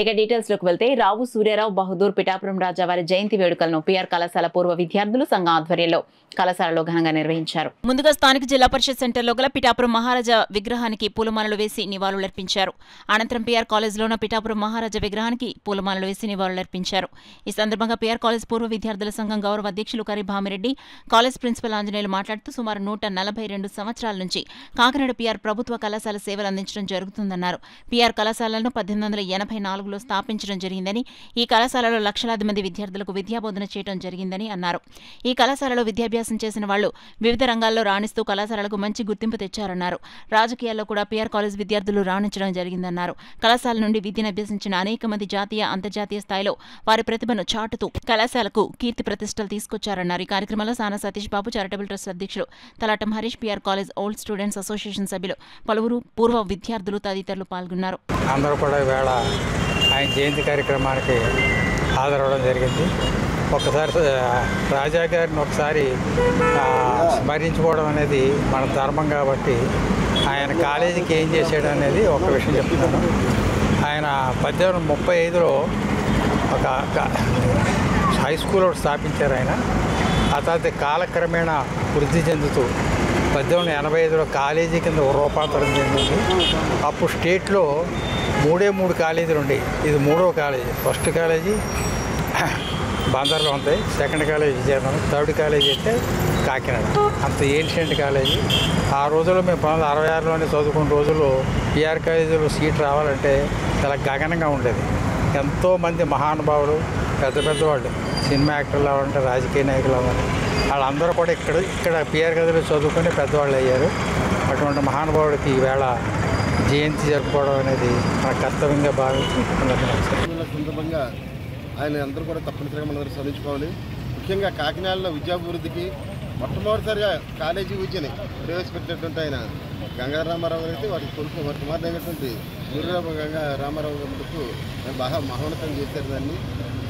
ఇక డీటెయిల్స్ లోకి వెళ్తే రావు సూర్యారావు బహదూర్ పిఠాపురం రాజా వారి జయంతి వేడుకలను పిఆర్ కళాశాల పూర్వ విద్యార్థులు సంఘ ఆధ్వర్యంలో కళాశాలలో ఘనంగా నిర్వహించారు. ముందుగా స్థానిక జిల్లా పరిషత్ సెంటర్లో గల పిఠాపురం మహారాజా విగ్రహానికి పూలమాలలు వేసి నివాళులర్పించారు. అనంతరం పిఆర్ కాలేజ్లోన పిఠాపురం మహారాజా విగ్రహానికి పూలమాలలు వేసి నివాళులర్పించారు. ఈ సందర్భంగా పిఆర్ కాలేజ్ పూర్వ విద్యార్థుల సంఘం గౌరవ అధ్యక్షులు కరి భామిరెడ్డి, కాలేజ్ ప్రిన్సిపల్ ఆంజనేయులు మాట్లాడుతూ సుమారు 142 సంవత్సరాల నుంచి కాకినాడ పిఆర్ ప్రభుత్వ కళాశాల సేవలు అందించడం జరుగుతుందన్నారు. పిఆర్ కళాశాలను 1884లో స్థాపించడం జరిగిందని, ఈ కళాశాలలో లక్షలాది మంది విద్యార్థులకు విద్యాబోధన చేయడం జరిగిందని అన్నారు. ఈ కళాశాలలో విద్యాభ్యాసం చేసిన వాళ్లు వివిధ రంగాల్లో రాణిస్తూ కళాశాలకు మంచి గుర్తింపు తెచ్చారన్నారు. రాజకీయాల్లో కూడా పిఆర్ కాలేజ్ విద్యార్థులు రాణించడం జరిగిందన్నారు. కళాశాల నుండి విద్యను అభ్యసించిన అనేక మంది జాతీయ, అంతర్జాతీయ స్థాయిలో వారి ప్రతిభను చాటుతూ కళాశాలకు కీర్తి ప్రతిష్టలు తీసుకొచ్చారన్నారు. ఈ కార్యక్రమంలో సానా సతీష్ బాబు, చారిటబుల్ ట్రస్ట్ అధ్యక్షులు Talatam Harish, PR college old students association సభ్యులు, పలువురు పూర్వ విద్యార్థులు తదితరులు పాల్గొన్నారు. ఆయన జయంతి కార్యక్రమానికి హాజరవడం జరిగింది. ఒక్కసారి రాజా గారిని ఒకసారి స్మరించుకోవడం అనేది మన ధర్మం కాబట్టి ఆయన కాలేజీకి ఏం చేశాడు అనేది ఒక విషయం చెప్తున్నాను. ఆయన 1835లో ఒక హై స్కూల్ ఒకటి స్థాపించారు. ఆయన ఆ తర్వాత కాలక్రమేణా వృద్ధి చెందుతూ 1885లో కాలేజీ కింద రూపాంతరం చెందింది. అప్పుడు స్టేట్లో 3 కాలేజీలు ఉండేవి. ఇది 3వ కాలేజీ. ఫస్ట్ కాలేజీ బందర్లో ఉంటాయి, second college Vizianagaram, third college అయితే కాకినాడ. అంత ఏన్షియంట్ కాలేజీ. ఆ రోజుల్లో మేము 1966లోనే చదువుకున్న రోజుల్లో పిఆర్ కాలేజీలో సీట్ రావాలంటే చాలా గగనంగా ఉండేది. ఎంతోమంది మహానుభావులు, పెద్ద పెద్దవాళ్ళు, సినిమా యాక్టర్లు అవ్వాలంటే, రాజకీయ నాయకులు అవ్వాలి, వాళ్ళందరూ కూడా ఇక్కడ పిఆర్ కాలేజీలో చదువుకుని పెద్దవాళ్ళు అయ్యారు. అటువంటి మహానుభావుడికి ఈవేళ జయంతి జరుపుకోవడం అనేది మన కర్తవ్యంగా భావించి సందర్భంగా ఆయన అందరూ కూడా తప్పనిసరిగా మనందరూ స్మరించుకోవాలి. ముఖ్యంగా కాకినాడలో విద్యాభివృద్ధికి మొట్టమొదటిసారిగా కాలేజీ విద్యని ప్రవేశపెట్టినటువంటి ఆయన గంగారామారావు అయితే వారి కొడుకు వారి కుమారుడు అయినటువంటి గురురావు రామారావు గారికి ఆయన బాగా మహోన్నతం చేశారు. దాన్ని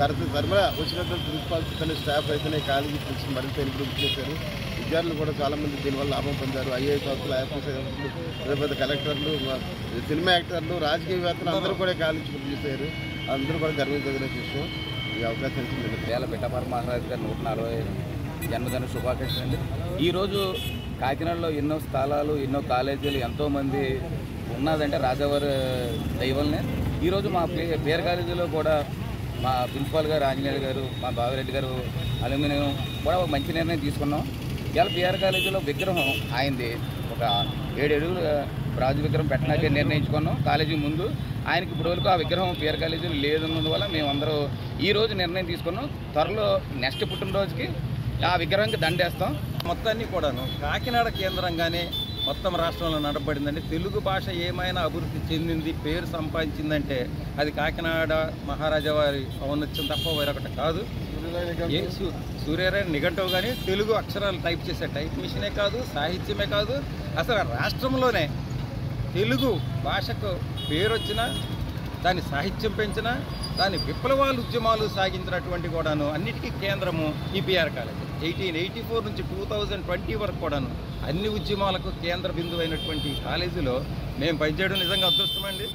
తరచుగా వచ్చినటువంటి ప్రిన్సిపాల్స్ కానీ స్టాఫ్ అయితేనే కాలేజీ పిలిచి మరింత ఇంప్రూవ్ చేశారు. విద్యార్థులు కూడా చాలామంది దీనివల్ల లాభం పొందారు. ఐఏఎస్ ఆఫీసులు, ఐఎఫ్ఎస్ ఆఫీసులు, పెద్ద కలెక్టర్లు, సినిమా యాక్టర్లు, రాజకీయవేత్తలు అందరూ కూడా కాలేజీ పూర్తి చేశారు. అందరూ కూడా గర్వించదగిన విషయం. ఈ అవకాశం వేళ పిఠాపురం మహారాజు గారి 140 జన్మదిన శుభాకాంక్షలు అండి. ఈరోజు కాకినాడలో ఎన్నో స్థలాలు, ఎన్నో కాలేజీలు, ఎంతోమంది ఉన్నదంటే రాజావారి దైవల్నే. ఈరోజు మా పిఆర్ కాలేజీలో కూడా మా ప్రిన్సిపాల్ గారు ఆంజనేయులు గారు, మా బావిరెడ్డి గారు అల్యూమినియం కూడా ఒక మంచి నిర్ణయం తీసుకున్నాం. ఇవాళ పిఆర్ కాలేజీలో విగ్రహం ఆయనది ఒక 7 అడుగులు రాజు విగ్రహం పెట్టడానికి నిర్ణయించుకున్నాం. కాలేజీ ముందు ఆయనకి ఇప్పుడు వరకు ఆ విగ్రహం పిఆర్ కాలేజీలో లేదన్నందువల్ల మేమందరూ ఈరోజు నిర్ణయం తీసుకున్నాం. త్వరలో నెక్స్ట్ పుట్టినరోజుకి ఆ విగ్రహానికి దండేస్తాం. మొత్తాన్ని కూడాను కాకినాడ కేంద్రంగానే మొత్తం రాష్ట్రంలో నడబడిందండి. తెలుగు భాష ఏమైనా అభివృద్ధి చెందింది, పేరు సంపాదించిందంటే అది కాకినాడ మహారాజా వారి ఔన్నత్యం తప్ప వేరొకటి కాదు. సూర్యరాయన నిఘంటువు కానీ తెలుగు అక్షరాలు టైప్ చేసే టైప్ మిషనే కాదు, సాహిత్యమే కాదు, అసలు రాష్ట్రంలోనే తెలుగు భాషకు పేరు వచ్చినా, దాని సాహిత్యం పెంచినా, దాని విప్లవాలు ఉద్యమాలు సాగించినటువంటి కూడాను అన్నిటికీ కేంద్రము ఈ పిఆర్ కాలేజ్. 1884 నుంచి 2020 వరకు కూడాను అన్ని ఉద్యమాలకు కేంద్ర బిందువు అయినటువంటి కాలేజీలో మేము పనిచేయడం నిజంగా అదృష్టమండి.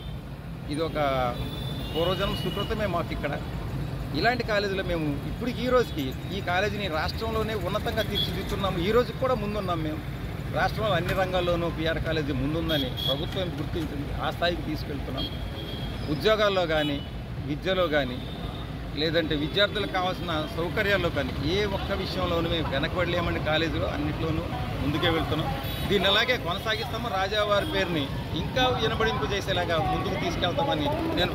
ఇది ఒక పూర్వజన్మ సుకృతమే మాకు. ఇక్కడ ఇలాంటి కాలేజీలో మేము ఇప్పటికి ఈ రోజుకి ఈ కాలేజీని రాష్ట్రంలోనే ఉన్నతంగా తీర్చిదిద్దుతున్నాము. ఈ రోజుకి కూడా ముందున్నాం. మేము రాష్ట్రంలో అన్ని రంగాల్లోనూ పిఆర్ కాలేజీ ముందుందని ప్రభుత్వం గుర్తించింది. ఆ స్థాయికి తీసుకెళ్తున్నాం. ఉద్యోగాల్లో కానీ, విద్యలో కానీ, లేదంటే విద్యార్థులకు కావాల్సిన సౌకర్యాల్లో కానీ ఏ ఒక్క విషయంలోనూ మేము వెనకబడలేమండి. కాలేజీలో అన్నింటిలోనూ ముందుకే వెళ్తున్నాం. దీన్ని అలాగే కొనసాగిస్తాము. రాజావారి పేరుని ఇంకా వినబడింపు చేసేలాగా ముందుకు తీసుకెళ్తామని నేను